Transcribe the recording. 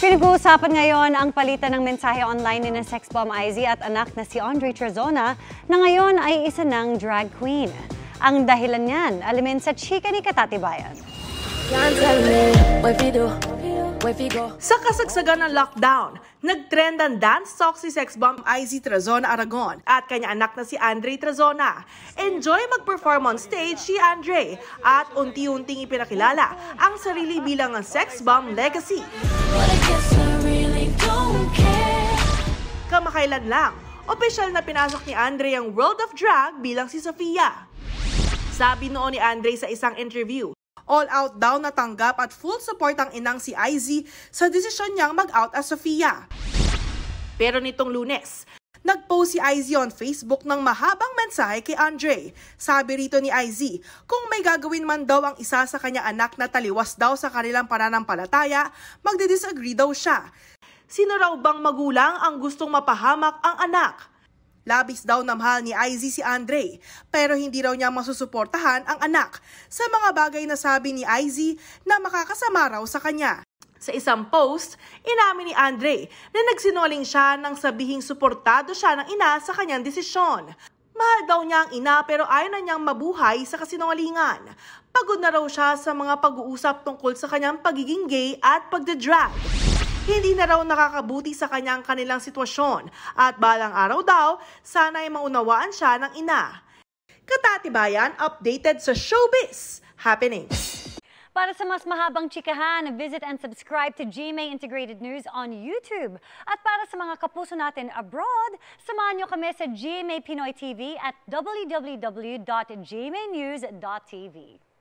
Pinag-uusapan ngayon ang palitan ng mensahe online ni sex bomb Izzy at anak na si Andre Trazona na ngayon ay isa ng drag queen. Ang dahilan niyan, alamin sa chika ni Katatibayan. Sa kasagsagan ng lockdown, nagtrend ang dance talk si sex bomb Izzy Trazona Aragon at kanya anak na si Andre Trazona. Enjoy mag-perform on stage si Andre at unti-unting ipinakilala ang sarili bilang ang sex bomb legacy. Kamakailan lang, opisyal na pinasok ni Andre ang World of Drag bilang si Sofia. Sabi noon ni Andre sa isang interview, all out daw natanggap at full support ang inang si Izzy sa desisyon niyang mag-out as Sofia. Pero nitong Lunes, nag-post si Izzy on Facebook ng mahabang mensahe kay Andre. Sabi rito ni Izzy, kung may gagawin man daw ang isa sa kanya anak na taliwas daw sa kanilang pananampalataya, magdi-disagree daw siya. Sino raw bang magulang ang gustong mapahamak ang anak? Labis daw na mahal ni Izzy si Andre, pero hindi raw niya masusuportahan ang anak sa mga bagay na sabi ni Izzy na makakasama raw sa kanya. Sa isang post, inamin ni Andre na nagsinungaling siya nang sabihing suportado siya ng ina sa kanyang desisyon. Mahal daw niya ang ina pero ayaw na niyang mabuhay sa kasinungalingan. Pagod na raw siya sa mga pag-uusap tungkol sa kanyang pagiging gay at pagdadrag. Hindi na raw nakakabuti sa kanyang kanilang sitwasyon at balang araw daw, sana ay maunawaan siya ng ina. Katatibayan, updated sa showbiz happenings. Para sa mas mahabang chikahan, visit and subscribe to GMA Integrated News on YouTube. At para sa mga kapuso natin abroad, samahan niyo kami sa GMA Pinoy TV at www.gmanews.tv.